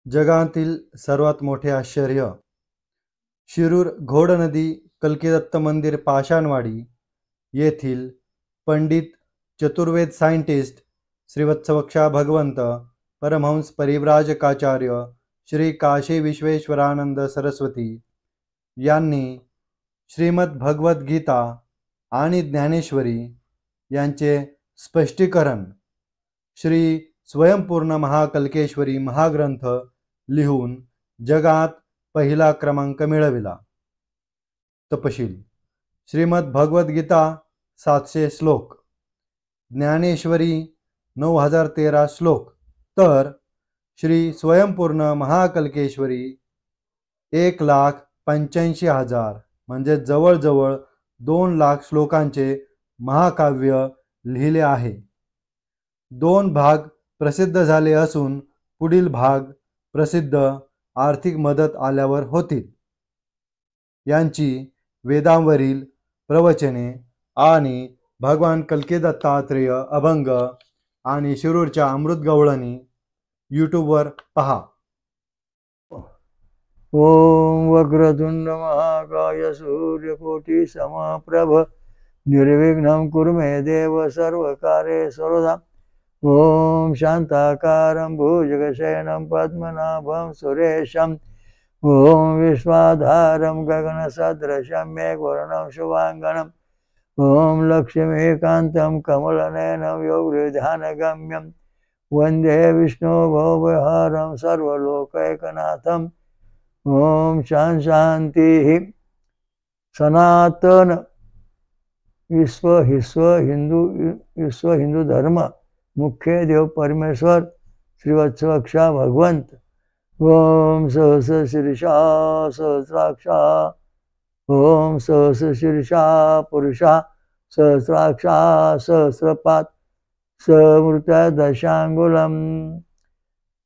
जगातील सर्वात मोठे आश्चर्य. शिरूर घोडनदी कल्किदत्त मंदिर पाषाणवाडी येथील पंडित चतुर्वेद सायंटिस्ट श्रीवत्सवक्षा भगवंत परमहंस परिव्राजकाचार्य श्री काशी विश्वेश्वरानंद सरस्वती यांनी श्रीमद भगवद गीता आणि ज्ञानेश्वरी यांचे स्पष्टीकरण श्री स्वयंपूर्ण महाकल्केश्वरी महाग्रंथ लिहून जगात पहिला क्रमांक मिळविला. तपशील: श्रीमद भगवद गीता 700 श्लोक, ज्ञानेश्वरी 9013 श्लोक, तर श्री स्वयंपूर्ण महाकल्केश्वरी 1,85,000 म्हणजे जवळजवळ 2 लाख श्लोकांचे महाकाव्य लिहिले आहे. 2 भाग प्रसिद्ध झाले असून पुढील भाग प्रसिद्ध आर्थिक मदत आल्यावर होतील. यांची वेदांवरील प्रवचने आणि भगवान कल्किदत्तात्रेय अभंग आणि शिरूरच्या अमृतगवळणी यूट्यूबवर पहा. ओम वक्रतुंड महाकाय सूर्यकोटि समप्रभ निर्विघ्नं कुरु मे देव सर्वकार्येषु सर्वदा. ओम शांताकारं भुजगशयनं पद्मनाभं सुरेशं ओम विश्वाधारं गगनसदृशं मेघवर्णं शुभांगनं ओम लक्ष्मीकान्तं कमलनयनं योगविधानगम्यं वन्दे विष्णु भवभयहरं सर्वलोकैकनाथं. ओम शांति सनातन विश्व हिंदू धर्म मुख्य देव परमेश्वर श्रीवत्सवक्षा भगवंत. ओम सहस्र शीर्षा सहस्राक्षा ओम सहस्र शीर्षा पुरुषा सहस्राक्षा सहस्रपात समृत दशांगुलम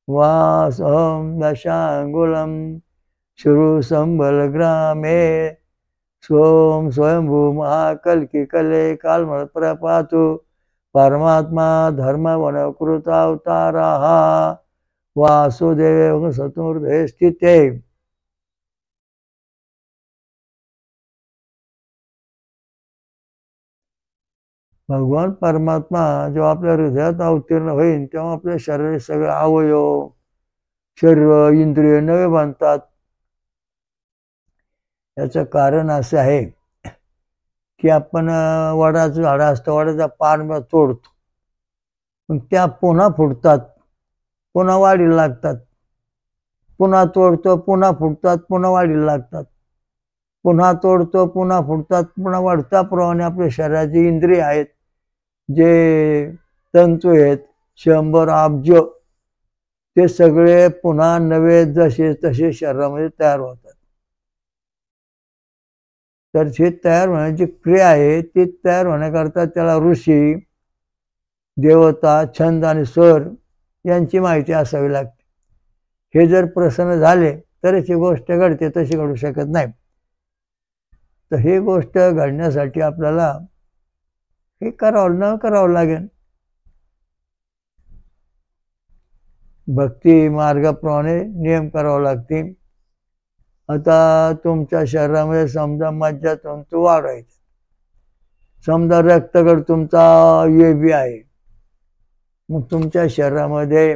वासं दशांगुलम शुरु संबलग्रामे सोम स्वयंभू महाकल्की कले कालमल प्रपातु परमात्मा धर्म वनकृत अवतारा वासुदेव सतुर्धे स्थिते. भगवान परमात्मा जेव्हा आपल्या हृदयात अवतीर्ण होईल तेव्हा आपल्या शरीर सगळे अवयव शरीर इंद्रिय नवे बनतात. याचं कारण असं आहे की आपण वडाचं झाड असतं, वडाचा पान तोडतो, मग त्या पुन्हा फुटतात, पुन्हा वाढीला लागतात, पुन्हा तोडतो, पुन्हा फुटतात, पुन्हा वाढीला लागतात, पुन्हा तोडतो, पुन्हा फुटतात, पुन्हा वाढतात. त्याप्रमाणे आपल्या शरीराची इंद्रिय आहेत, जे तंतू आहेत 100 अब्ज, ते सगळे पुन्हा नवे जसे तसे शरीरामध्ये तयार होतात. तर हे तयार होण्याची क्रिया आहे, ती तयार होण्याकरता त्याला ऋषी देवता छंद आणि स्वर यांची माहिती असावी लागते. हे जर प्रसन्न झाले तरच ही गोष्ट घडते, तशी घडू शकत नाही. तर ही गोष्ट घडण्यासाठी आपल्याला हे करावं लागेल. भक्ती मार्गाप्रमाणे नियम करावे लागतील. आता तुमच्या शरीरामध्ये समजा मज्जातंतू वाढवायचं, समजा रक्तगट तुमचा AB आहे, मग तुमच्या शरीरामध्ये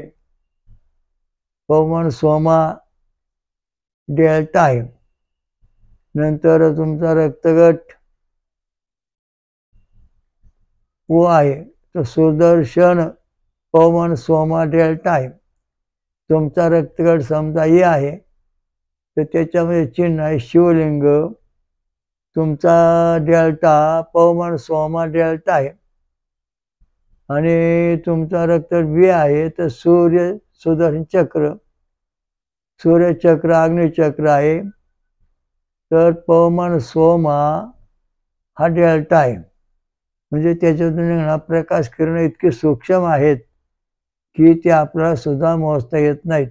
पवन सोमा डेल्टा आहे, नंतर तुमचा रक्तगट O आहे, तर सुदर्शन पवन सोमा डेल्टा आहे. तुमचा रक्तगट समजा E आहे, तर त्याच्यामध्ये चिन्ह आहे शिवलिंग, तुमचा डेल्टा पवन सोमा डेल्टा आहे. आणि तुमचा रक्तगट B आहे, तर सूर्य सुदर्शन चक्र, सूर्यचक्र अग्निचक्र आहे, तर पवन सोमा हा डेल्टा आहे. म्हणजे त्याच्यातून निघणारा प्रकाश किरण इतके सूक्ष्म आहेत की ते आपल्याला सुद्धा मोजता येत नाहीत.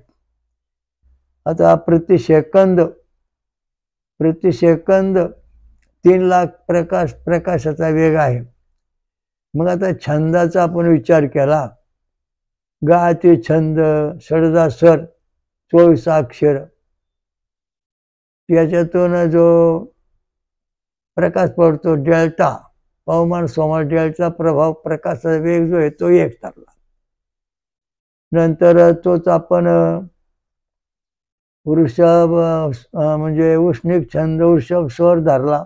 आता प्रतिसेकंद 3 लाख प्रकाशाचा वेग आहे. मग आता छंदाचा आपण विचार केला, गायत्री छंद, षडजा स्वर, 24 अक्षर, त्याच्यातून जो प्रकाश पडतो डेल्टा, पवमान सोमा डेल्टा प्रभाव, प्रकाशाचा वेग जो आहे तो 1 ठरला. नंतर तोच आपण वृषभ म्हणजे उष्णिक छंद वृषभ स्वर धरला,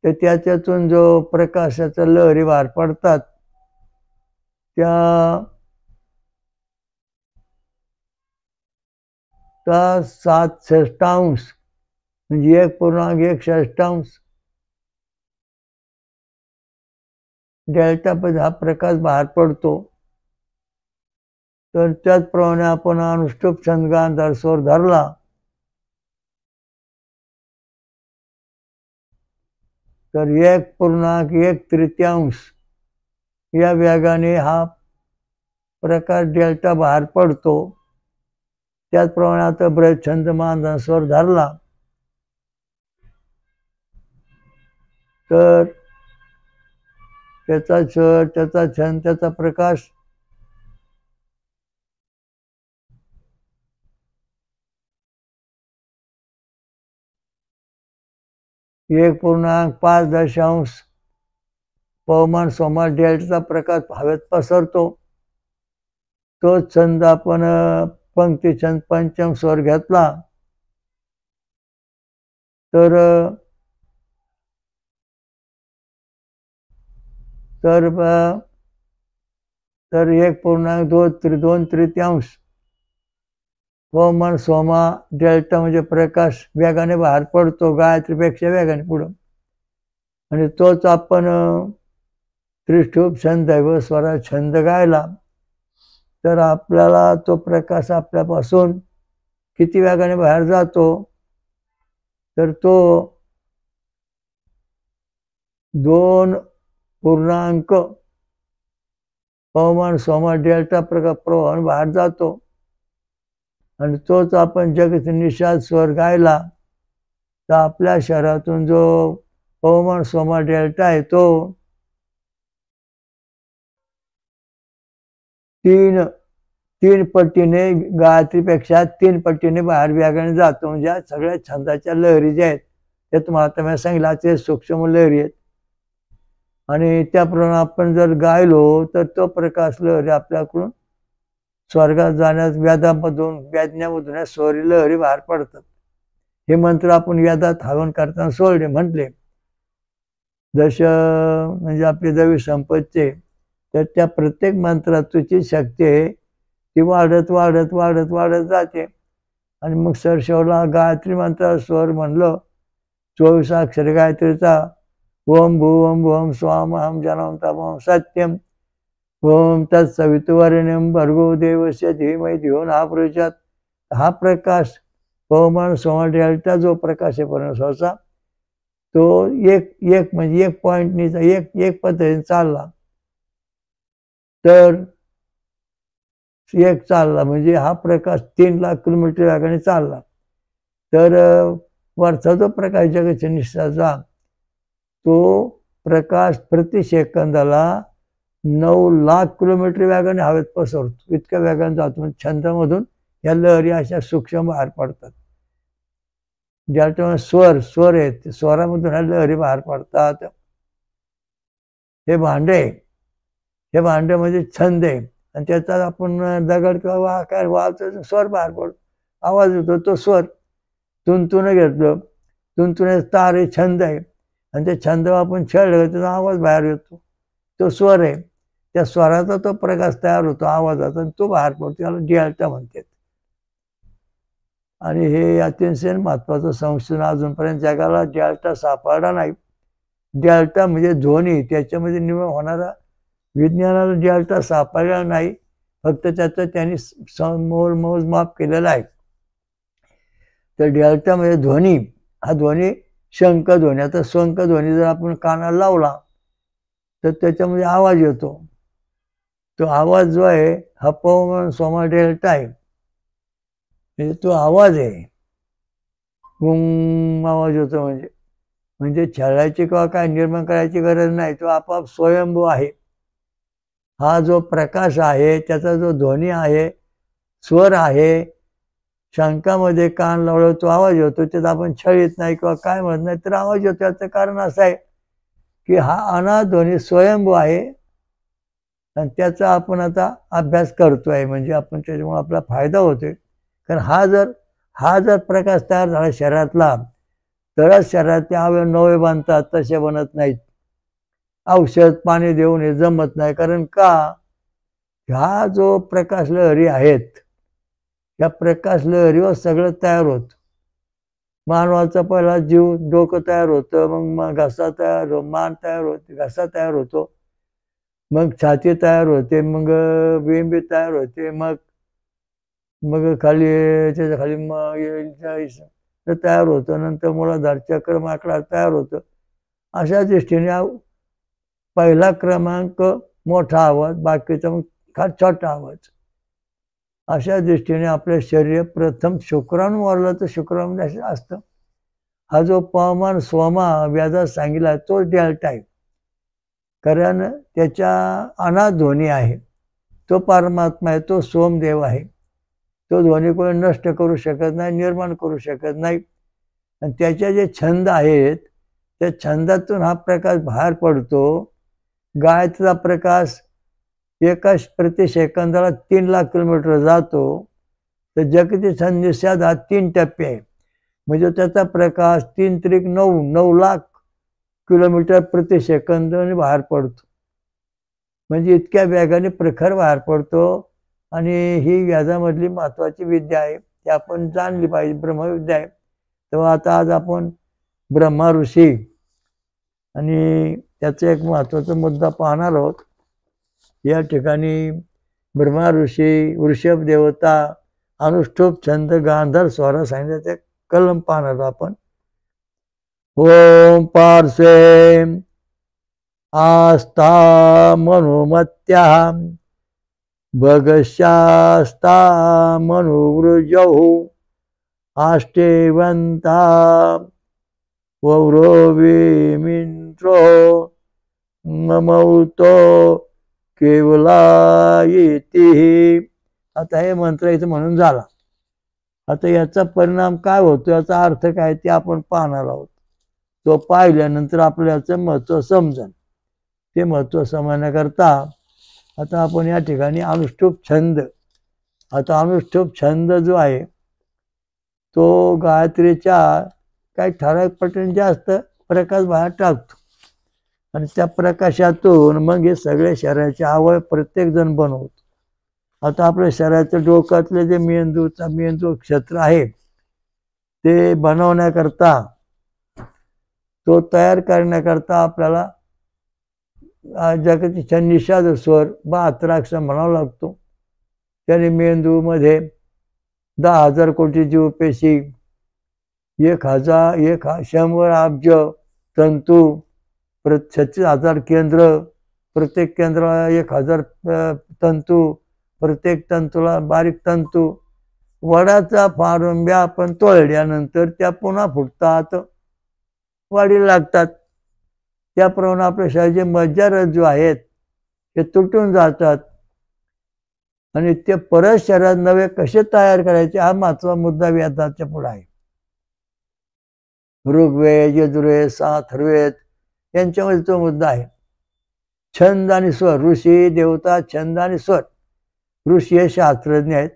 तर त्याच्यातून जो प्रकाशाच्या लहरी बाहेर पडतात त्या 7/6 म्हणजे 1.1 डेल्टा मध्ये हा प्रकाश बाहेर पडतो. तर त्याचप्रमाणे आपण अनुष्टुप छंद गांधार स्वर धरला तर 1.1 या वेगाने हा प्रकाश डेल्टा बाहेर पडतो. त्याचप्रमाणे आता ब्रज छंद मानधन स्वर धरला तर त्याचा स्वर, त्याचा छंद, त्याचा प्रकाश 1.5 पवमान सोमा डेल्टाचा प्रकाश हवेत पसरतो. तो छंद आपण पंक्ती छंद पंचम स्वर घेतला तर 1.2 पवमान सोमा डेल्टा म्हणजे प्रकाश वेगाने बाहेर पडतो, गायत्रीपेक्षा वेगाने पुढं. आणि तोच आपण त्रिष्ठुप छंद दैव स्वरा छंद गायला तर आपल्याला तो प्रकाश आपल्यापासून किती वेगाने बाहेर जातो तर तो 2 पवमान सोमा डेल्टा प्रकाश प्रवाहाने बाहेर जातो. आणि तोच आपण जगत निषाद स्वर गायला तर आपल्या शरीरातून जो पवमान सोमा डेल्टा आहे तो 3 पट्टीने गायत्रीपेक्षा 3 पट्टीने बाहेर वेगाने जातो. म्हणजे सगळ्या छंदाच्या लहरी ज्या आहेत ते तुम्हाला आता मी सांगितलं ते सूक्ष्म लहरी आहेत. आणि त्याप्रमाणे आपण जर गायलो तर तो प्रकाश लहरी आपल्याकडून स्वर्गात जाण्यास वेदांमधून स्वरी लहरी बाहेर पडतात. हे मंत्र आपण वेदात हवन करताना सोडले म्हटले. म्हणजे आपली दवी संपत्ती तर त्या प्रत्येक मंत्रात तुझी शक्ती आहे ती वाढत वाढत वाढत वाढत जाते. आणि मग सरशेवला गायत्री मंत्र स्वर म्हणलं 24 अक्षर गायत्रीचा ओम भुवम भुवम स्वाम हम जनम तमम सत्यम ओम तत्सवितुवरेण्यं भर्गो देवस्य धीमहि धियो नः प्रचोदयात्. हा प्रकाश पवमान सोमा डेल्टा जो प्रकाश आहे परमेश्वराचा तो एक म्हणजे 1 पॉइंटनी एक पद्धतीने चालला तर 1 चालला म्हणजे हा प्रकाश 3 लाख किलोमीटर वेगाने चालला तर वरचा जो प्रकाश जगतच्या निष्ठाचा तो प्रकाश प्रति सेकंदाला 9 लाख किलोमीटर वेगाने हवेत पसरतो. इतक्या वेगाने जातो. छंदामधून या लहरी अशा सूक्ष्म बाहेर पडतात. ज्याच्यामुळे स्वर आहेत स्वरामधून ह्या लहरी बाहेर पडतात. हे भांडे म्हणजे छंद आहे आणि त्याचा आपण दगड किंवा काय वाजतो स्वर बाहेर पडतो, आवाज येतो, तो स्वर. तुंतुन घेतलं, तुंतुने तार हे छंद आहे आणि ते छंद आपण खेळलं त्याचा आवाज बाहेर येतो, तो स्वर आहे. त्या स्वराचा तो प्रकाश तयार होतो आवाजाचा आणि तो बाहेर पडतो, त्याला डेल्टा म्हणतात. आणि हे अतिशय महत्वाचं संशोधन अजूनपर्यंत जगाला डेल्टा सापडला नाही. डेल्टा म्हणजे ध्वनी, त्याच्यामध्ये निर्माण होणारा विज्ञानाला डेल्टा सापडला नाही. फक्त त्याचं त्यांनी मोजमाप केलेलं आहे. तर डेल्टा म्हणजे ध्वनी, हा ध्वनी शंख ध्वनी. आता शंख ध्वनी जर आपण कानाला लावला तर त्याच्यामध्ये आवाज येतो. तो आवाज जो आहे हा पवमान सोमा डेल्टा आहे. म्हणजे तो आवाज आहे, गुंग आवाज होतो. म्हणजे छळायची किंवा काय निर्माण करायची गरज नाही, तो आपोआप स्वयंभू आहे. हा जो प्रकाश आहे त्याचा जो ध्वनी आहे, स्वर आहे, शंखामध्ये कान लावलं तो आवाज होतो, त्यात आपण छळ येत नाही किंवा काय म्हणत नाही तर आवाज होतो. याचं कारण असं आहे की हा अनाध्वनी स्वयंभू आहे आणि त्याचा आपण आता अभ्यास करतोय, म्हणजे आपण त्याच्यामुळे आपला फायदा होतोय. कारण हा जर प्रकाश तयार झाला शरीरातला, तरच शरीरातले अवयव नवे बांधतात, तसे बनत नाहीत. औषध पाणी देऊन हे जमत नाही. कारण का, ह्या जो प्रकाश लहरी आहेत, या प्रकाश लहरीवर सगळं तयार होत. मानवाचा पहिला जीव डोकं तयार होतं, मग घसा तयार होतो, मान तयार होते, घसा तयार होतो, मग छाती तयार होते, मग बिंबी तयार होते, मग खाली त्याच्या खाली मग तयार होतं, नंतर मूलाधार चक्र माकडा तयार होतं. अशा दृष्टीने पहिला क्रमांक मोठा आवाज, बाकीचा मग फार छोटा आवाज. अशा दृष्टीने आपलं शरीर प्रथम शुक्राणूवरलं तर शुक्राणू असतं. हा जो पवमान स्वमा व्याजात सांगितला तो डेल्टा आहे, कारण त्याच्या अनाध्वनी आहे. तो परमात्मा आहे, तो सोमदेव आहे. तो ध्वनी कोणी नष्ट करू शकत नाही, निर्माण करू शकत नाही. आणि त्याचे जे छंद आहेत, त्या छंदातून हा प्रकाश बाहेर पडतो. गायत्रीचा प्रकाश एका प्रति सेकंदाला 3 लाख किलोमीटर जातो. तर जगती संदेशात हा 3 टप्पे आहे. म्हणजे त्याचा प्रकाश 3 त्रिक 9 लाख किलोमीटर प्रति सेकंदाने बाहेर पडतो. म्हणजे इतक्या वेगाने प्रखर बाहेर पडतो. आणि ही व्याजामधली महत्वाची विद्या आहे, ती आपण जाणली पाहिजे, ब्रह्मविद्या आहे. तेव्हा आता आज आपण ब्रह्मा ऋषी आणि त्याचा एक महत्वाचा मुद्दा पाहणार आहोत. या ठिकाणी ब्रह्मा ऋषी, वृषभ देवता, अनुष्ठुप छंद, गांधार स्वरा सांगितलं कलम पाहणार आपण. ओम पार्श्वे आस्था मनुमत्या भगशास्ता मनुवृजौ आष्टेवंता वौरविमिंत्रो ममौतो केवलायिती. आता हे मंत्र इथं म्हणून झाला. आता याचा परिणाम काय होतो, याचा अर्थ काय ते आपण पाहणार आहोत. तो पाहिल्यानंतर आपल्याला याचं महत्त्व समजेल. ते महत्त्व समजण्याकरता आता आपण या ठिकाणी अनुष्ठुप छंद. आता अनुष्ठुप छंद जो आहे तो गायत्रीच्या काही ठराविक पटीने जास्त प्रकाश बाहेर टाकतो आणि त्या प्रकाशातून मग हे सगळे शरीराचे अवयव प्रत्येक जण बनवतो. आता आपल्या शरीराच्या डोक्यातले जे मेंदू क्षेत्र आहे ते बनवण्याकरता, तो तयार करण्याकरता आपल्याला जगाची निषाद स्वर 72 अक्षर म्हणावा लागतो. त्याने मेंदूमध्ये 10,000 कोटी जीवपेशी, 100 अब्ज तंतू, 36,000 केंद्र, प्रत्येक केंद्राला 1,000 तंतू, प्रत्येक तंतूला बारीक तंतू. वडाचा पारंब्या आपण तोडल्यानंतर त्या पुन्हा फुटतात, वाढीला लागतात. त्याप्रमाणे आपल्या शरीराचे मज्जारज्जू आहेत ते तुटून जातात आणि ते परत शरीरात नवे कसे तयार करायचे हा महत्त्वाचा मुद्दा वेदाच्या पुढे आहे. ऋग्वेद, यजुर्वेद, अथर्ववेद यांच्यामध्ये तो मुद्दा आहे. छंद आणि स्वर. ऋषी देवता, छंद आणि स्वर. ऋषी हे शास्त्रज्ञ आहेत.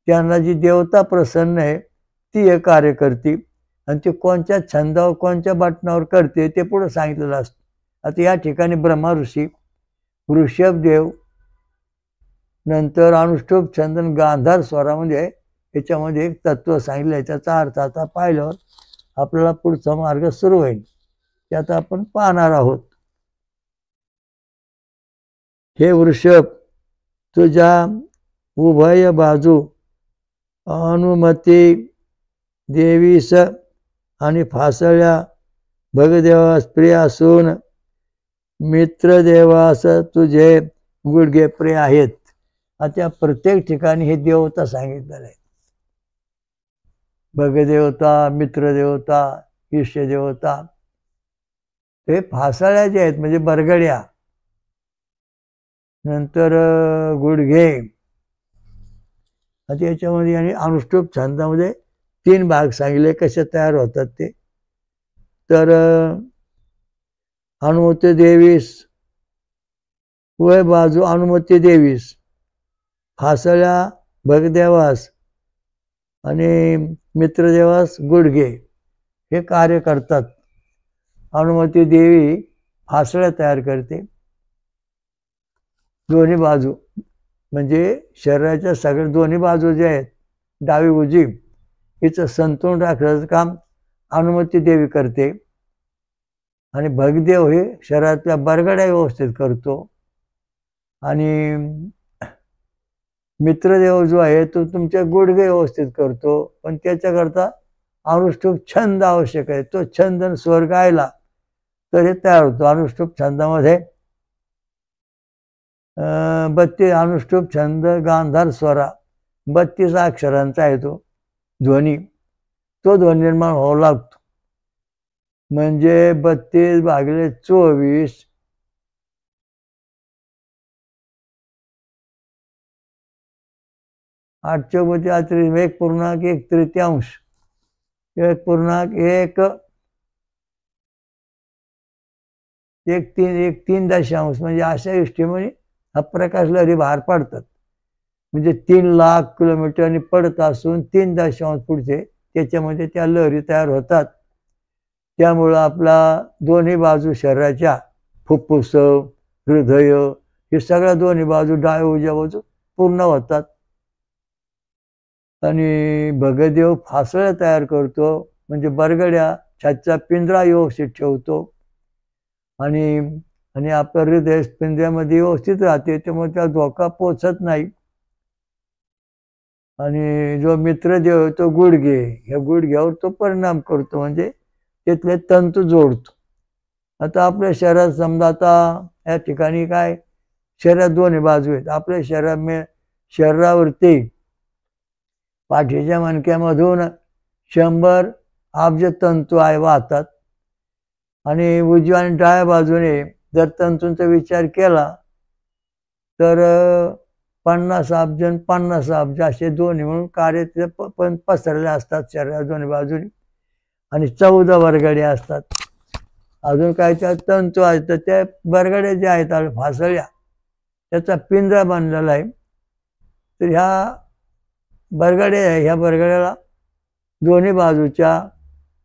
त्यांना जी देवता प्रसन्न आहे ती हे कार्य करते आणि ती कोणत्या छंदावर कोणत्या बटनावर करते ते पुढे सांगितलेलं असतं. आता या ठिकाणी ब्रह्मा ऋषी, वृषभदेव, नंतर अनुष्ठुप छंद, गांधार स्वरामध्ये याच्यामध्ये एक तत्व सांगितलं आहे. त्याचा अर्थ आता पाहिल्यावर आपल्याला पुढचा मार्ग सुरू होईल, ते आता आपण पाहणार आहोत. हे वृषभ, तुझ्या उभय बाजू अनुमती देवीस आणि फासळ्या भगदेवास प्रिय असून मित्रदेवास तुझे गुडघे प्रिय आहेत. आता प्रत्येक ठिकाणी हे देवता सांगितलेलं आहे. भगदेवता, मित्रदेवता, इष्टदेवता. हे फासळ्या जे आहेत म्हणजे बरगड्या, नंतर गुडघे, आता याच्यामध्ये आणि अनुष्टुप छंदामध्ये 3 भाग सांगितले कसे तयार होतात ते. तर अनुमती देवीस, वय बाजू अनुमती देवीस, फासळ्या भगदेवास आणि मित्रदेवास गुडघे हे कार्य करतात. अनुमती देवी फासळ्या तयार करते. दोन्ही बाजू म्हणजे शरीराच्या सगळ्या दोन्ही बाजू जे आहेत डावी उजवी हिचं संतुलन राखण्याचं काम अनुमती देवी करते. आणि भगदेव हे शरीरातल्या बरगड्या व्यवस्थित करतो. आणि मित्रदेव जो आहे तो तुमचे गुडघे व्यवस्थित करतो. पण त्याच्याकरता अनुष्टुप छंद आवश्यक आहे. तो छंद स्वर गायला तर हे तयार होतो. अनुष्टुप छंदामध्ये 32 अनुष्टुप छंद गांधार स्वरा 32 अक्षरांचा आहे तो ध्वनी. तो ध्वनी निर्माण व्हावा लागतो. म्हणजे 32 भागिले 24 8 1.1 1.3 दशांश म्हणजे अशा इष्टीमध्ये हा प्रकाश लहरी बाहेर पडतात. म्हणजे 3 लाख किलोमीटरनी पडत असून 3 दशांश पुढचे त्याच्यामध्ये त्या लहरी तयार होतात. त्यामुळं आपला दोन्ही बाजू शरीराच्या फुफ्फुस हृदय हे सगळ्या दोन्ही बाजू डाव्या उजव्या बाजू पूर्ण होतात. आणि भगदेव फासळ्या तयार करतो म्हणजे बरगड्या छातीचा पिंजरा व्यवस्थित ठेवतो. आणि आपलं हृदय पिंजऱ्यामध्ये व्यवस्थित राहते त्यामुळे त्याला धोका पोचत नाही. आणि जो मित्रदेव तो गुडघे ह्या गुडघ्यावर तो परिणाम करतो म्हणजे तिथले तंतू जोडतो. आता आपल्या शरीरात समजा आता या ठिकाणी काय शरीरात दोन्ही बाजू आहेत. आपल्या शरीरावरती पाठीच्या मणक्यामधून 100 अब्ज तंतू वाहतात. आणि उजव्या आणि डाव्या बाजूने जर तंतूंचा विचार केला तर 50 अब्ज आणि 50 अब्ज असे दोन्ही म्हणून कार्य पण पसरले असतात शरीरात दोन्ही बाजूने. आणि 14 बरगड्या असतात. अजून काय त्या तंतू आहेत तर त्या बरगड्या ज्या आहेत फासळ्या त्याचा पिंजरा बांधलेला आहे. तर ह्या बरगड्याला दोन्ही बाजूच्या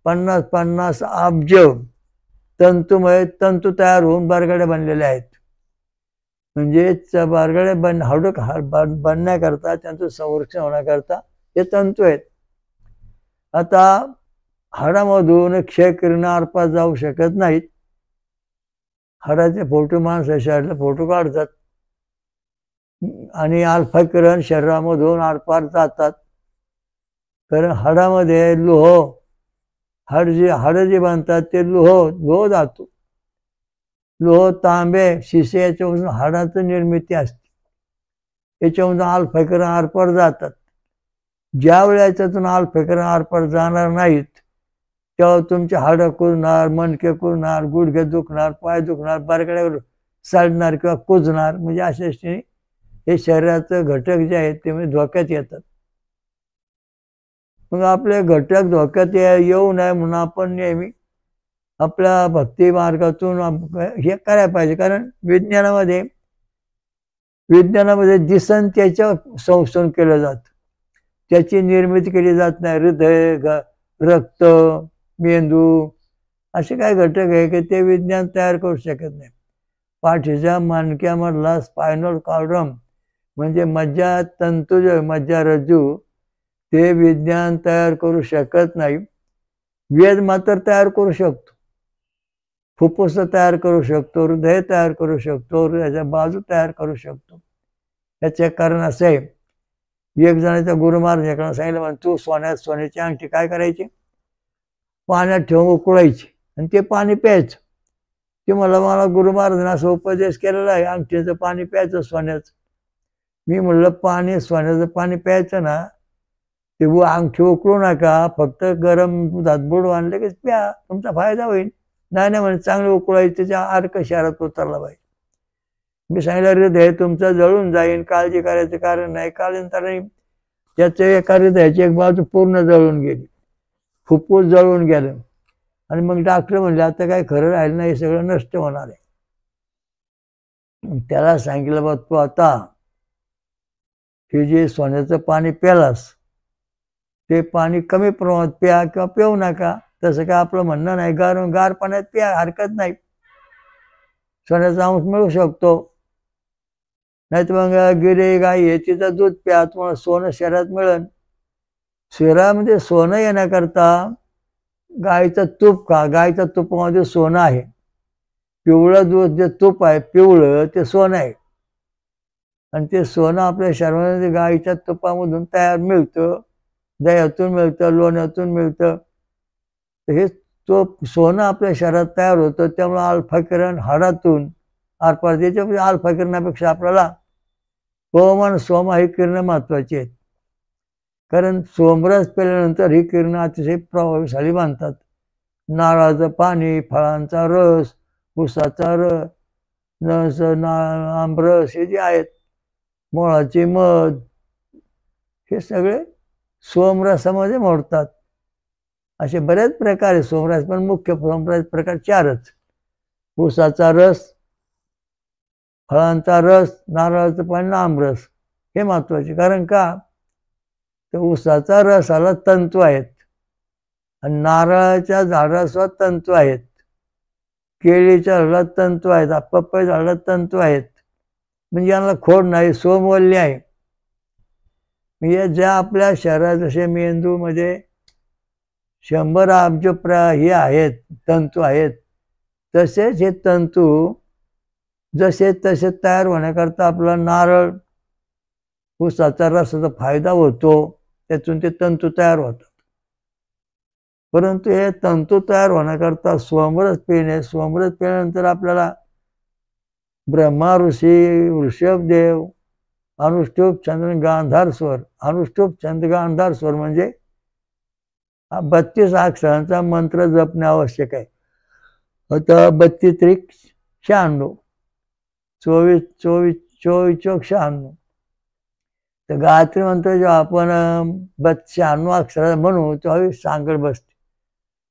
50-50 अब्ज तंतुमय तंतू तयार होऊन बरगड्या बनलेल्या आहेत. म्हणजे बरगड्या बनण्याकरता त्यांचं संरक्षण होण्याकरता हे तंतू आहेत. आता हाडामधून क्षयकिरण आरपार जाऊ शकत नाहीत. हाडाचे फोटो माणसं शरीरातले फोटो काढतात आणि अल्फा किरण शरीरामधून आरपार जातात. कारण हाडामध्ये हाडं जे बांधतात ते लोह जातो. लोह तांबे शिसे याच्यापासून हाडाचं निर्मिती असते. याच्यामधून अल्फा किरण आरपार जातात. ज्या वेळेला याच्यातून अल्फा किरण आरपार जाणार नाहीत तेव्हा तुमचे हाडं कुजणार, मणके कुजणार, गुडघे दुखणार, पाय दुखणार, बरगड्यावर सडणार किंवा कुजणार. म्हणजे अशा दृष्टीने हे शरीराचं घटक जे आहेत ते म्हणजे धोक्यात येतात. मग आपले घटक धोक्यात येऊ नये म्हणून आपण नेहमी आपल्या भक्ती मार्गातून हे करायला पाहिजे. कारण विज्ञानामध्ये दिसन त्याच्या संशोधन केलं जातं. त्याची निर्मिती केली जात नाही. हृदय, रक्त, मेंदू असे काही घटक आहे की ते विज्ञान तयार करू शकत नाही. पाठीच्या मणक्यामधला स्पायनल कॉलम म्हणजे मज्जातंतू जे मज्जारज्जू ते विज्ञान तयार करू शकत नाही. वेद मात्र तयार करू शकतो. फुफ्फुस तयार करू शकतो, हृदय तयार करू शकतो, हृदयाच्या बाजू तयार करू शकतो. याचे कारण असे आहे, एक जणाचा गुरु महाराजांकडे सांगितलं म्हणे तू सोन्याची अंगठी काय करायची पाण्यात ठेवून उकळायची आणि ते पाणी प्यायचं. ते मला गुरु महाराजांना असं उपदेश केलेला आहे अंगठीचं पाणी प्यायचं सोन्याचं. मी म्हणलं सोन्याचं पाणी प्यायचं ना ते अंगठी उकळू नका, फक्त गरम दुधात बुडवा आणि लगेच प्या, तुमचा फायदा होईल. नाही म्हणे चांगलं उकळायचं त्याच्या अर्क शहरात उतरला पाहिजे. मी सांगितलं हृदय तुमचं जळून जाईन, काळजी करायचं कारण नाही. कालांतराने त्याच्या एका हृदयाची एक बाजू पूर्ण जळून गेली, फुफ्फुस जळून गेलं. आणि मग डॉक्टर म्हणले आता काय खरं राहिलं नाही, सगळं नष्ट होणार आहे. त्याला सांगितलं बा तू आता हे जे सोन्याचं पाणी प्यालास ते पाणी कमी प्रमाणात प्या किंवा पिऊ नका. तसं काय आपलं म्हणणं नाही, गार पाण्यात प्या, हरकत नाही, सोन्याचा अंश मिळू शकतो. नाही तर मग गिरे गाई हे तिचं दूध प्या, तुम्हाला सोनं शरीरात मिळेल. शरीरामध्ये सोनं येण्याकरता गाईचं तूप खा, गाईच्या तुपामध्ये सोनं आहे. पिवळं दूध जे तूप आहे पिवळं ते सोनं आहे. आणि ते सोनं आपल्या शरीरामध्ये गाईच्या तुपामधून तयार मिळतं, दह्यातून मिळतं, लोण्यातून मिळतं. हे तूप सोनं आपल्या शरीरात तयार होतं. त्यामुळे अल्फा किरण हाडातून आरपार, त्याच्यामध्ये अल्फा किरणापेक्षा आपल्याला पवन सोमा ही किरणं महत्वाची आहेत. कारण सोमरस पेल्यानंतर ही किरणं अतिशय प्रभावशाली बनतात. नारळाचं पाणी, फळांचा रस, ऊसाचा रस, आमरस हे जे आहेत, मोळाची मध, हे सगळे सोमरसामध्ये मोडतात. असे बरेच प्रकार आहे सोमरस, पण मुख्य सोमरस प्रकार 4च: ऊसाचा रस, फळांचा रस, नारळाचं पाणी, आमरस. हे महत्वाचे. कारण का तर ऊसाचा रसाला तंतू आहेत आणि नारळाच्या झाडाला तंतू आहेत, केळीच्या झाडाला तंतू आहेत, पपई झाडाला तंतू आहेत. म्हणजे यांना खोड नाही, सोमवल्ली आहे. म्हणजे ज्या आपल्या शरीरात जसे मेंदूमध्ये 100 अब्ज हे आहेत, तंतू आहेत, तसेच हे तंतू जसे तसे तयार होण्याकरता आपला नारळ, ऊसाचा रसाचा फायदा होतो, त्यातून ते तंतू तयार होतात. परंतु हे तंतू तयार होण्याकरता सोमरस पिणे, सोमरस पिल्यानंतर आपल्याला ब्रह्मा ऋषी, ऋषभदेव, अनुष्टुप छंद, गांधार स्वर. अनुष्टुप छंद, गांधार स्वर म्हणजे 32 अक्षरांचा मंत्र जपणे आवश्यक आहे. आता 32 त्रिक 96, 24 24 24 चौक 96. तर गायत्री मंत्र जेव्हा आपण 96 अक्षरात म्हणू तेव्हा सांगड बसते.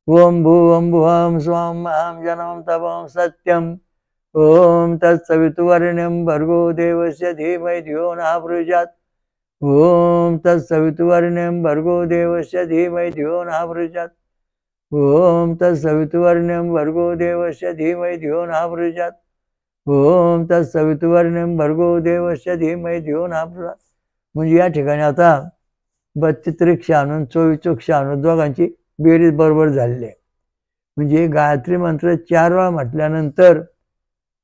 ओम भूवं भुवं स्वं अहं जनमं तपं सत्यम. ओम तत्सवितुर्वरेण्यं भर्गो देवस्य धीमहि धियो नः प्रचोदयात्. ओम तत्सवितुर्वरेण्यं भर्गो देवस्य धीमहि धियो नः प्रचोदयात्. ओम तत्सवितुर्वरेण्यं भर्गो देवस्य धीमहि धियो नः प्रचोदयात्. ओम तत्सवितुर्वरेण्यं भर्गो देवस्य धीमहि धियो नः प्रचोदयात्. म्हणजे या ठिकाणी आता 32 त्रिक 96, 24 चौक 96 दोघांची बेरीज बरोबर झालेली आहे. म्हणजे गायत्री मंत्र 4 वेळा म्हटल्यानंतर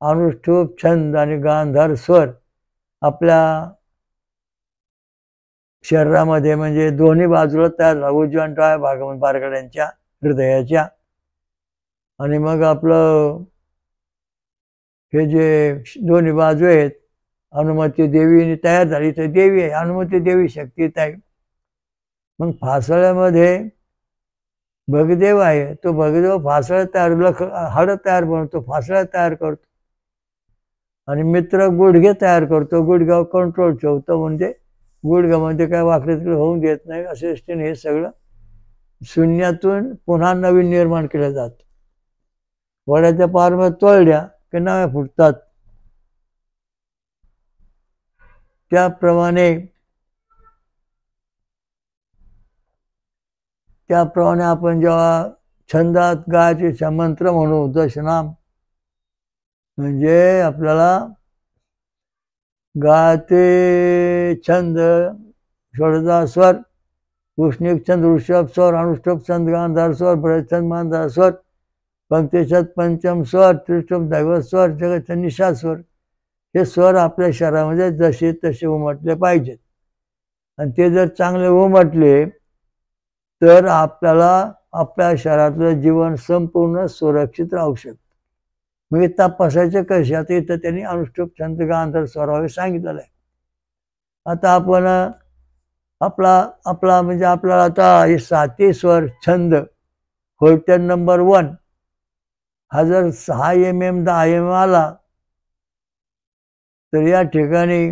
अनुष्ठुप छंद आणि गांधार स्वर आपल्या शरीरामध्ये म्हणजे दोन्ही बाजूला तयार झाला, उजव्या आणि डाव्या भागामध्ये बारगड्यांच्या हृदयाच्या. आणि मग आपलं हे जे दोन्ही बाजू आहेत, अनुमती देवीने तयार झाली, तर देवी आहे, अनुमती देवी शक्ती आहे. मग फासळ्यामध्ये भगदेव आहे, तो भगदेव फासळ्या तयार, हाडं तयार बनवतो, फासळ्या तयार करतो. आणि मित्र गुडघे तयार करतो, गुडघ्यावर कंट्रोल ठेवतो, म्हणजे गुडघ्यामध्ये काय वाकडे तिकडे होऊन देत नाही. असे दृष्टीने हे सगळं शून्यातून पुन्हा नवीन निर्माण केलं जातं. वड्याच्या पारमध्ये तोळल्या की नव्या फुटतात. त्याप्रमाणे आपण जेव्हा छंदात गायचे मंत्र म्हणू, दशनाम म्हणजे आपल्याला गायते छंद षोडशा स्वर, उष्णिक छंद ऋषभ स्वर, अनुष्टुप छंद गांधार स्वर, भरतछंद मांधार स्वर, पंक्तिछंद पंचम स्वर, त्रिष्टुप दैवत स्वर, जगतछंद निषाद स्वर. हे स्वर आपल्या शरीरामध्ये जसे तसे उमटले पाहिजेत. आणि ते जर चांगले उमटले तर आपल्याला आपल्या शरीरातलं जीवन संपूर्ण सुरक्षित राहू शकतं. मग तपासायचं कसे? आता इथं त्यांनी अनुष्टुप छंद गांधार स्वरावे सांगितलेलं आहे. आता आपण आपला म्हणजे आपल्याला आता हे 7 स्वर छंद होल्टर नंबर 1 हा जर 6 mm 10 mm आला तर या ठिकाणी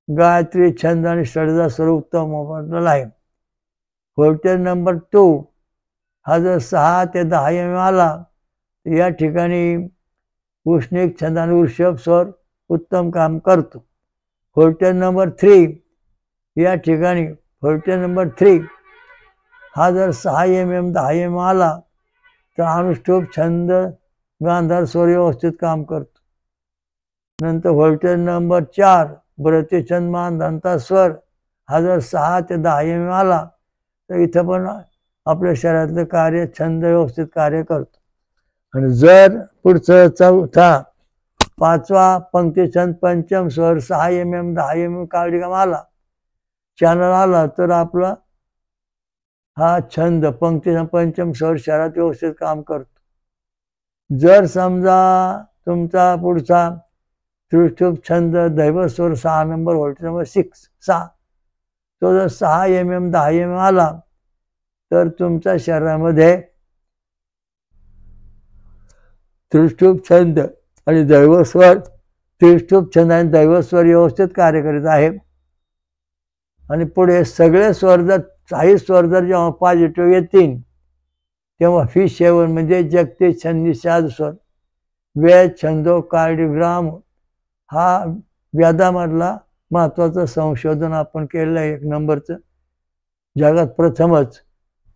गायत्री छंद आणि षडजा स्वरूप उत्तम वापरलेला आहे. व्होल्टेज नंबर 2 हा जर 6 ते 10 mm आला तर या ठिकाणी उष्णिक छंद आणि वृषभ स्वर उत्तम काम करतो. व्होल्टेज नंबर 3 या ठिकाणी व्होल्टेज नंबर 3 हा जर 6 mm 10 mm आला तर अनुष्टुप छंद गांधार स्वर व्यवस्थित काम करतो. नंतर व्होल्टेज नंबर 4 ब्रतिछंद मान दंता स्वर हा जर 6 ते 10 mm आला तर इथं पण आपल्या शरीरातलं कार्य छंद व्यवस्थित कार्य करतो. आणि जर पुढचं चौथा 5वा पंक्तिछंद पंचम स्वर 6 mm 10 mm काळजीगाम आला चॅनल आला तर आपला हा छंद पंक्तिछंद पंचम स्वर शरीरात व्यवस्थित काम करतो. जर समजा तुमचा पुढचा त्रिष्ठुप छंद दैव स्वर 6 नंबर व्होल्टेज नंबर 6 तो जर 6 mm 10 mm आला तर तुमच्या शरीरामध्ये त्रिष्ठुप छंद आणि दैवस्वर त्रिष्ठुप छंद आणि दैवस्वर व्यवस्थित कार्य करीत आहे. आणि पुढे सगळे स्वर जर काही स्वर जर जेव्हा पॉझिटिव्ह येतील तेव्हा फिश सेवन म्हणजे जगते छंदी साध स्वर वेद छंदो कार्डिग्राम हा वेदामधला महत्वाचं संशोधन आपण केलेलं आहे. 1 नंबरचं जगात प्रथमच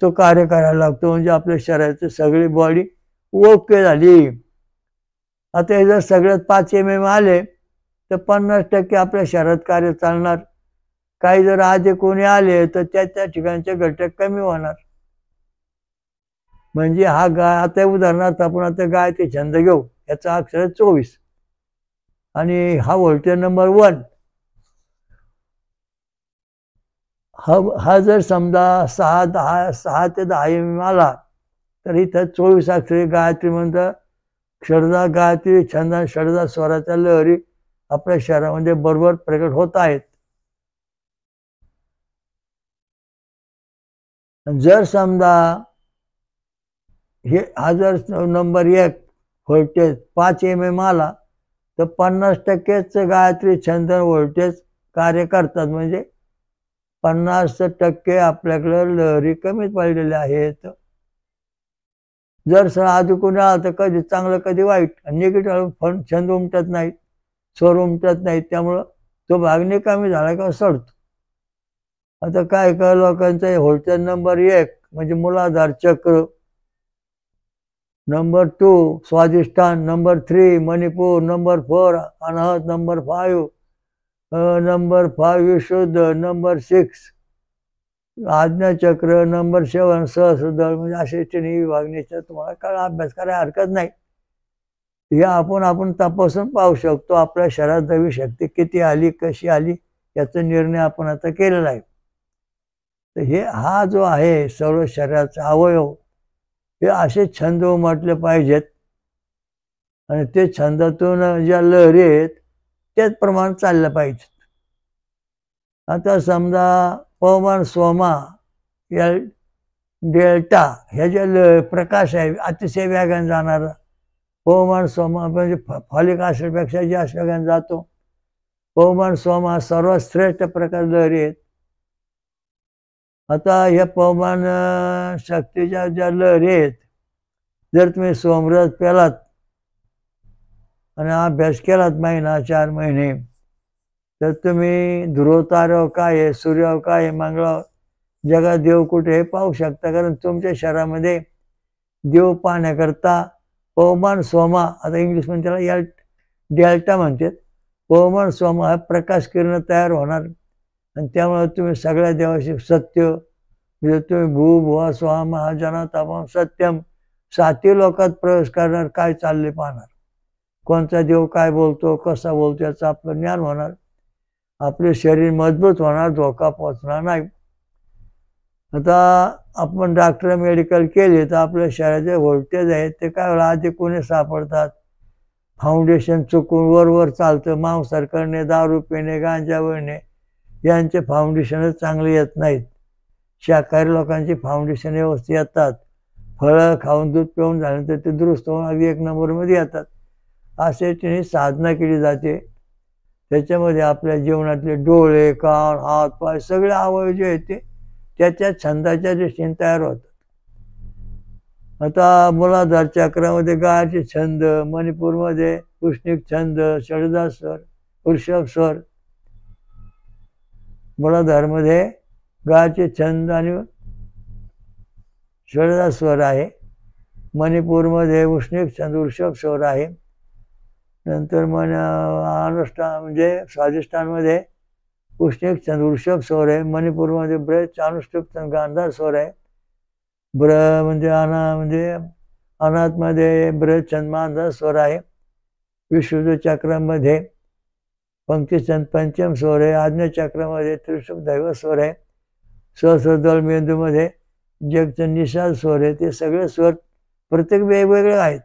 तो कार्य करायला लागतो म्हणजे आपल्या शरीराची सगळी बॉडी ओके झाली. आता हे जर सगळ्यात 5 mm आले तर 50% आपल्या शरीरात कार्य चालणार. काही जर आधी कोणी आले तर त्या ठिकाणचे घटक कमी होणार. म्हणजे हा आता उदाहरणार्थ आपण आता गायत्री छंद घेऊ याचा अक्षर 24 आणि हा व्होल्टेज नंबर 1 हा जर समजा 6 ते 10 mm आला तर इथं 24 अक्षरी गायत्री म्हणतात. षडजा गायत्री छंद आणि षडजा स्वराच्या लहरी आपल्या शरीरामध्ये बरोबर प्रकट होत आहेत. जर समजा हा जर नंबर 1 व्होल्टेज 5 mm आला तर 50%च गायत्री छंद व्होल्टेज कार्य करतात. म्हणजे 50% आपल्याकडे लहरी कमी पडलेल्या आहेत. जर सर आधी कोणी आला तर कधी चांगलं कधी वाईट निगेटिव्ह छंद उमटत नाहीत स्वर उमटत नाहीत त्यामुळं तो भाग निकामी झाला किंवा सडतो. आता काय लोकांचा व्होल्टेज नंबर 1 म्हणजे मूलाधार चक्र नंबर 2 स्वाधिष्ठान नंबर 3 मणिपूर नंबर 4 अनाहत नंबर 5 नंबर 5 विशुद्ध नंबर 6 आज्ञाचक्र नंबर 7 सहस्रदळ म्हणजे असे 3 विभागणीचा तुम्हाला काय अभ्यास करायला हरकत नाही. हे आपण तपासून पाहू शकतो आपल्या शरीरात दैवी शक्ती किती आली कशी आली याचा निर्णय आपण आता केलेला आहे. तर हे हा जो आहे सर्व शरीराचा अवयव हे असे छंद उमटले पाहिजेत आणि ते छंदातून ज्या लहरी आहेत त्याच प्रमाणे चालल्या पाहिजेत. आता समजा पवमान सोमा या डेल्टा ह्या ज्या प्रकाश आहे अतिशय वेगाने जाणारा पवमान सोमा म्हणजे फॉलिक ॲसिडपेक्षा जास्त वेगाने जातो. पवमान सोमा सर्वात श्रेष्ठ प्रकार लहरी आहेत. आता ह्या पवमान शक्तीच्या ज्या लहरी आहेत जर तुम्ही सोमरस पेलात आणि अभ्यास केलात महिना 4 महिने तर तुम्ही ध्रुवताऱ्यावर काय आहे सूर्यावर काय आहे मंगळावर जगात देव कुठे हे पाहू शकता. कारण तुमच्या शरीरामध्ये देव पाहण्याकरता पवमान सोमा आता इंग्लिशमध्ये त्याला डेल्टा म्हणतात. पवमान सोमा हा प्रकाश किरण तयार होणार आणि त्यामुळे तुम्ही सगळ्या देवाशी सत्य म्हणजे तुम्ही भू भुवा स्वाहा महाजना तमाम सत्यम 7 लोकात प्रवेश करणार काय चालले पाहणार कोणता देव काय बोलतो कसा बोलतो याचं आपलं ज्ञान होणार. आपले शरीर मजबूत होणार धोका पोचणार नाही. आता आपण डॉक्टर मेडिकल केले तर आपल्या शरीराचे व्होल्टेज आहेत ते काय वेळा आधी कोणी सापडतात. फाउंडेशन चुकून वर चालतं मांसाहार करणे दारू पिणे गांजा वळणे यांचे फाउंडेशनच चांगले येत नाहीत. शाकाहारी लोकांची फाउंडेशन व्यवस्थित येतात. फळं खाऊन दूध पिऊन झाल्यानंतर ते दुरुस्त होऊन अगदी 1 नंबरमध्ये येतात. असे तिने साधना केली जाते. त्याच्यामध्ये आपल्या जीवनातले डोळे, कान, हात, पाय सगळे अवयव जे आहेत ते त्याच्या छंदाच्या दृष्टीने तयार होतात. आता मूलाधार चक्रामध्ये गायचे छंद, मणिपूरमध्ये कृष्णिक छंद, षडजा स्वर, वृषभ स्वर, मूलाधारमध्ये गायचे छंद आणि षडजा स्वर आहे. मणिपूरमध्ये उष्णिक छंद वृषभ स्वर आहे. नंतर अनुष्ठान म्हणजे स्वाधिष्ठानमध्ये उष्णिक छंद वृषभ स्वर आहे. मणिपूरमध्ये ब्रज अनुष्ठुप छंद गांधार स्वर आहे. म्हणजे अनाथमध्ये ब्रज छंद मांधार स्वर आहे. विशुद्ध चक्रामध्ये पंक्तिछंद पंचम स्वर आहे. आज्ञा चक्रामध्ये त्रिशुभ दैव स्वर आहे. सहस्रदल मेंदूमध्ये जगचं निषाद स्वर आहे. ते सगळे स्वर प्रत्येक वेगवेगळे आहेत.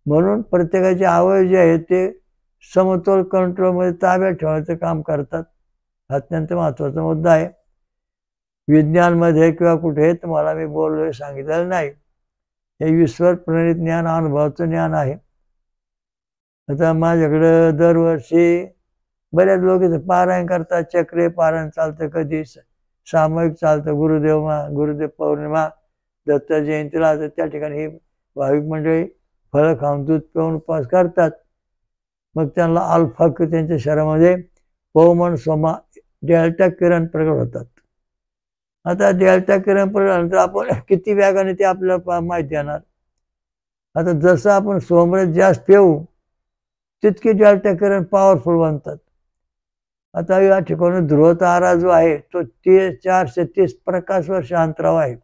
म्हणून प्रत्येकाचे अवयव जे आहेत ते समतोल कंट्रोलमध्ये ताब्यात ठेवण्याचं काम करतात. अत्यंत महत्त्वाचा मुद्दा आहे. विज्ञानमध्ये किंवा कुठे तुम्हाला मी बोललोय सांगितलेलं नाही. हे ईश्वर प्रणित ज्ञान, अनुभवाचं ज्ञान आहे. आता माझ्याकडं दरवर्षी बऱ्याच लोक पारायण करतात. चक्रे पारायण चालतं, कधी सामूहिक चालतं. गुरुदेव पौर्णिमा, दत्त जयंतीला त्या ठिकाणी ही भाविक मंडळी फळं खाऊन दूध पिऊन उपवास करतात. मग त्यांना अल्फा त्यांच्या शरीरामध्ये पौमन सोमा डेल्टा किरण प्रकट होतात. आता डेल्टा किरण प्रकट आपण किती वेगाने ते आपल्याला माहिती येणार. आता जसं आपण सोमरस जास्त पिऊ तितकी डेल्टा किरण पॉवरफुल बनतात. आता या ठिकाणी ध्रुव तारा जो आहे तो 430 प्रकाश वर्ष अंतरावर आहे.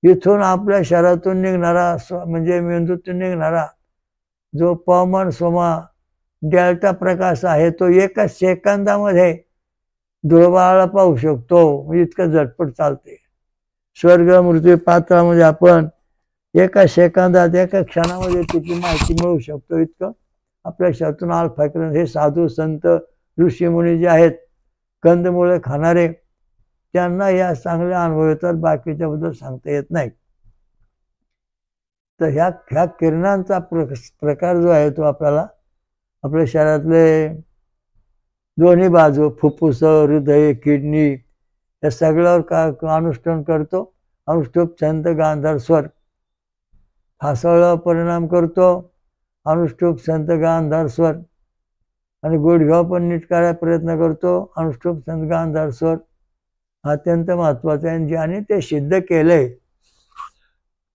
इथून आपल्या शरीरातून निघणारा म्हणजे मेंदूतून निघणारा जो पवमान सोमा डेल्टा प्रकाश आहे तो एका सेकंदामध्ये ध्रुवाला पाहू शकतो. इतकं झटपट चालते. स्वर्ग मृत्यू पात्रामध्ये आपण एका सेकंदात एका क्षणामध्ये त्याची माहिती मिळवू शकतो. इतकं आपल्या शरीरातून अल्फा किरण. हे साधू संत ऋषीमुनी जे आहेत कंदमुळे खाणारे त्यांना या चांगल्या अनुभव येतात. बाकीच्याबद्दल सांगता येत नाही. तर ह्या किरणांचा प्रकार जो आहे तो आपल्याला आपल्या शरीरातले दोन्ही बाजू फुफ्फुस, हृदय, किडनी या सगळ्यावर अनुष्ठान करतो. अनुष्ठुप छंद गांधार स्वर फासाळ्यावर परिणाम करतो. अनुष्ठुप छंद गांधार स्वर आणि गुडघ्यावर पण नीट करायला प्रयत्न करतो. अनुष्ठुप छंद गांधार स्वर अत्यंत महत्वाचं आहे. आणि ते सिद्ध केलंय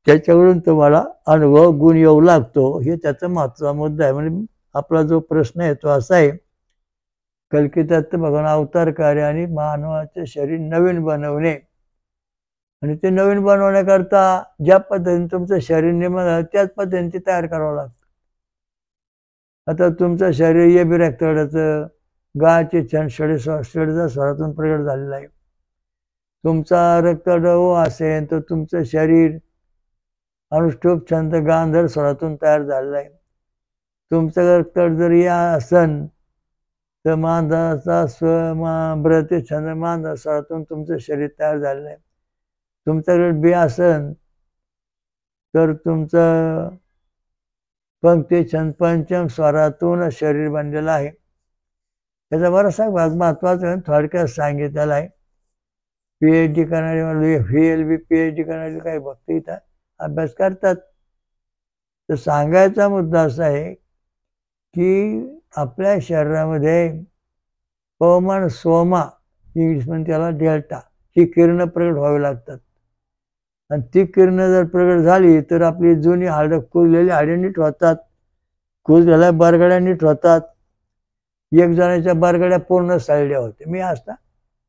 त्याच्याकडून तुम्हाला अनुभव गुण येऊ लागतो. हे त्याचा महत्त्वाचा मुद्दा आहे. म्हणजे आपला जो प्रश्न आहे तो असा आहे, कल्कितात भगवान अवतार कार्य आणि मानवाचे शरीर नवीन बनवणे. आणि ते नवीन बनवण्याकरता ज्या पद्धतीने तुमचं शरीर निर्माण झालं त्याच पद्धतीने ते तयार करावं लागतं. आता तुमचं शरीर ये बी रक्तगटाचं गायचे छंद षडजा स्वरातून प्रगट झालेलं आहे. तुमचा रक्तगट ओ असेल तर तुमचं शरीर अनुष्ठुप छंद गांधार स्वरातून तयार झालेलं आहे. तुमचं रक्तगट जर या असन तर मांधाचा ब्रते छंद मांधार स्वरातून तुमचं शरीर तयार झालेलं आहे. तुमच्याकडे बी असन तर तुमचं पंक्ती छंद पंचम स्वरातून शरीर बनलेलं आहे. त्याचा बराचसा भाग महत्वाचा थोडक्यात सांगितलेला आहे. PhD करणारे VLB PhD करणारे काही भक्त इथं अभ्यास करतात. तर सांगायचा मुद्दा असा आहे की आपल्या शरीरामध्ये पवमान सोमा इंग्लिशमध्ये त्याला डेल्टा ही किरणं प्रगट व्हावी लागतात. आणि ती किरणं जर प्रगट झाली तर आपली जुनी हाडं कुजलेली हाडे नीट होतात. कुजलेल्या बरगड्या नीट होतात. एक जणाच्या बरगड्या पूर्ण सळल्या होते. मी असता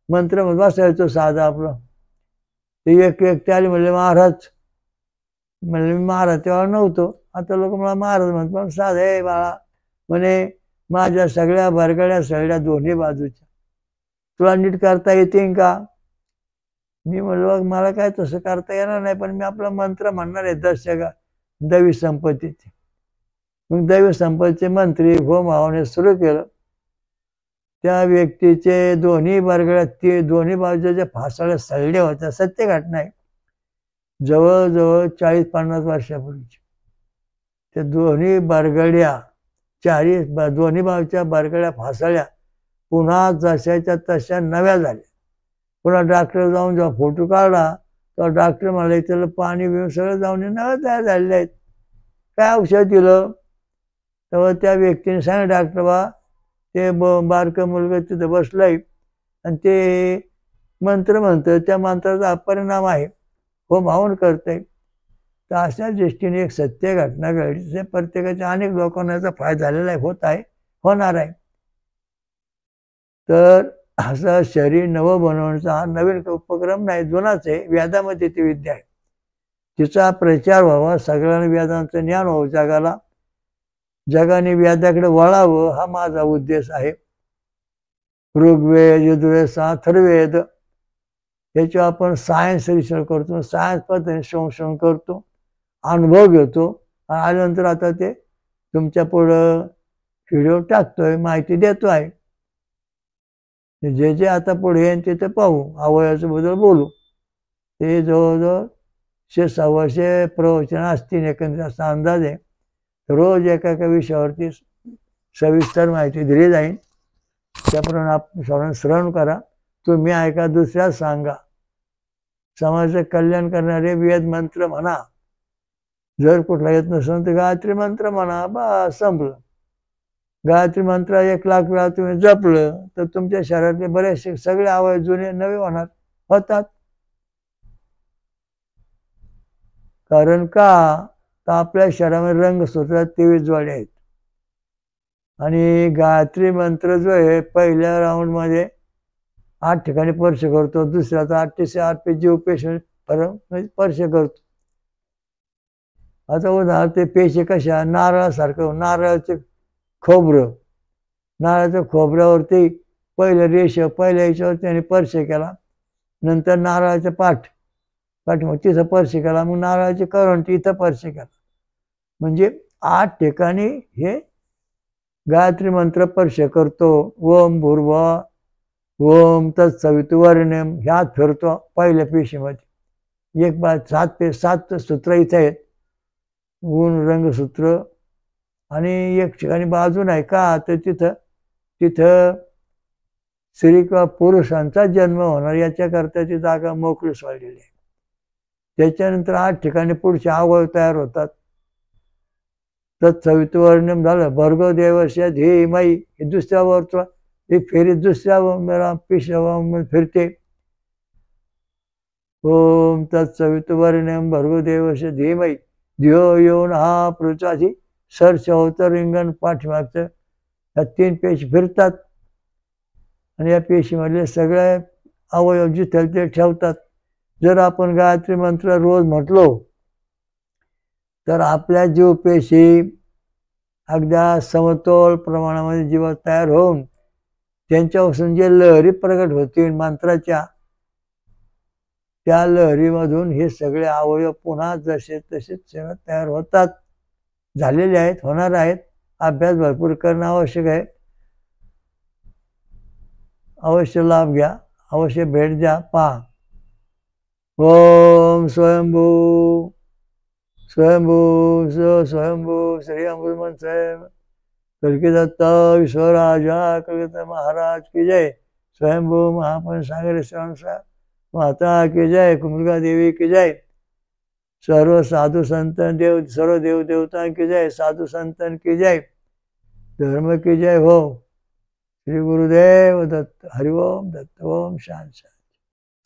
मंत्र बसायचो साधा आपलं. ते एक त्याला म्हणले महाराज. म्हणले मी महाराज तेव्हा नव्हतो. आता लोक मला महाराज म्हणतो. साधा हे बाळा म्हणे माझ्या सगळ्या बरगड्या सळल्या दोन्ही बाजूच्या, तुला नीट करता येतील का? मी म्हणलो मला काय तसं करता येणार नाही, पण मी आपला मंत्र म्हणणार आहे 10 दैवी संपत्तीचे. मग दैवी संपत्तीचे मंत्री होम हवने सुरू केलं. त्या व्यक्तीचे दोन्ही बरगड्यात ते दोन्ही बाजूच्या फासाळ्या सळल्या होत्या. सत्य घटना आहे. जवळजवळ 40-50 वर्षापूर्वीची. त्या दोन्ही बरगड्या दोन्ही बाजूच्या बरगड्या फासळ्या पुन्हा जशाच्या तशा नव्या झाल्या. पुन्हा डॉक्टर जाऊन जेव्हा फोटो काढला तेव्हा डॉक्टर म्हणाले त्याला पाणी बिऊन सगळं जाऊन नव्या तयार झालेले आहेत. काय औषध दिलं? तेव्हा त्या व्यक्तीने सांगितलं डॉक्टर बा ते बारकं मुलगा तिथं बसलंय आणि ते मंत्र म्हणतं, त्या मंत्राचा अपरिणाम आहे, होम हवन करतंय. तर अशा दृष्टीने एक सत्य घटना घडली. ते प्रत्येकाच्या अनेक लोकांना याचा फायदा झालेला आहे, होत आहे, होणार आहे. तर असं शरीर नवं बनवण्याचा हा नवीन उपक्रम नाही, जुनाच आहे. वेदामध्ये ती विद्या आहे, तिचा प्रचार व्हावा, सगळ्यांना वेदांचं ज्ञान व्हावं, जगाला जगाने वेदाकडे वळावं हा माझा उद्देश आहे. ऋग्वेद, यजुर्वेद, अथर्ववेद याच्यावर आपण सायन्स रिसर्च करतो, सायन्स पद्धतीने संशोधन करतो, अनुभव घेतो आणि आल्यानंतर आता ते तुमच्या पुढं व्हिडिओ टाकतोय, माहिती देतो आहे. जे जे आता पुढे येईल ते पाहू, अवयवाच्या बद्दल बोलू. ते जवळजवळ 600 प्रवचन असतील एकंदरीत असा अंदाज आहे. रोज एका विषयावरती सविस्तर माहिती दिली जाईल. त्याप्रमाणे आपण सर्वांना श्रवण करा, तुम्ही ऐका, दुसऱ्या सांगा. समाजाचं कल्याण करणारे वेद मंत्र म्हणा. जर कुठला येत नसेल तर गायत्री मंत्र म्हणा, बस संपलं. गायत्री मंत्र 1 लाख वेळा तुम्ही जपलं तर तुमच्या शरीरातले बरेचसे सगळे अवयव जुने नवे होतात. कारण का तर आपल्या शरीरामध्ये रंगसूत्रात 23 जोडे आहेत आणि गायत्री मंत्र जो आहे पहिल्या राऊंडमध्ये 8 ठिकाणी स्पर्श करतो, दुसऱ्याचा 8 जीव पेशी स्पर्श करतो. आता उदाहरण ते पेशी कशा, नारळासारखं, नारळाचं खोबरं, नारळाच्या खोबऱ्यावरती पहिलं पहिल्या याच्यावर त्याने स्पर्श केला, नंतर नारळाच्या मग तिथं स्पर्श केला, मग नारळाची करंट इथं स्पर्श केला. म्हणजे 8 ठिकाणी हे गायत्री मंत्र स्पर्श करतो. ओम भूर्भुवः ओम तत्सवितुर्वरेण्यम ह्यात फिरतो पहिल्या पेशीमध्ये. एक बार 7 सूत्र इथं आहेत, गुण रंगसूत्र, आणि एक ठिकाणी बाजून आहे का तर तिथं स्त्री किंवा पुरुषांचा जन्म होणार याच्याकरता ती जागा मोकळी सोडलेली आहे. त्याच्यानंतर 8 ठिकाणी पुढचे अवयव तयार होतात. तत्सवितुर्वरेण्यम झालं, भर्गो देवस्य धीमहि हे दुसऱ्या वर्तुळ, ही फेरी दुसऱ्या पिशव्या फिरते. ओम तत्सवितुर्वरेण्यम भर्गो देवस्य धीमहि धियो यो नः प्रचोदयात् सरसे होतं रिंगण पाठीमागचं. या 3 पेशी फिरतात आणि या पेशीमधले सगळे अवयव जिथे ते ठेवतात. जर आपण गायत्री मंत्र रोज म्हटलो तर आपल्या जीवपेशी अगदी समतोल प्रमाणामध्ये जीव तयार होऊन त्यांच्यापासून जे लहरी प्रगट होतील मंत्राच्या, त्या लहरीमधून हे सगळे अवयव पुन्हा जसे तसे तयार होतात, झालेले आहेत, होणार आहेत. अभ्यास भरपूर करणं आवश्यक आहे. अवश्य लाभ घ्या, अवश्य भेट द्या, पहा. ओम स्वयंभू स्वयंभू स्वयंभू श्री अमृतमन साहेब कलकीदत्ता विश्वराजा कलकत्ता महाराज की जय. स्वयंभू महापंसागर साहेब माता की जय. कुंभलका देवी की जय. सर्व साधु संतन सर्व देव देवता की जय. साधु संतन की जय. धर्म की जय हो. श्री गुरुदेव दत्त. हरिओम दत्त. ओम शांती.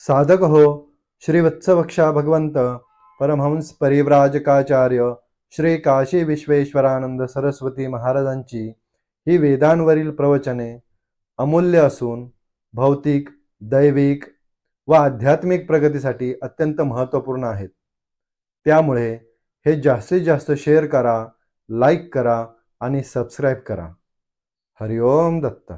साधक हो श्री वत्सवक्षा भगवंत परमहंस परिव्राजकाचार्य श्री काशी विश्वेश्वरानंद सरस्वती महाराजांची ही वेदांवरील प्रवचने अमूल्य असून भौतिक, दैविक व आध्यात्मिक प्रगतीसाठी अत्यंत महत्त्वपूर्ण आहेत. त्यामुळे हे जास्तीत जास्त शेअर करा, लाईक करा आणि सबस्क्राईब करा. हरिओम दत्त.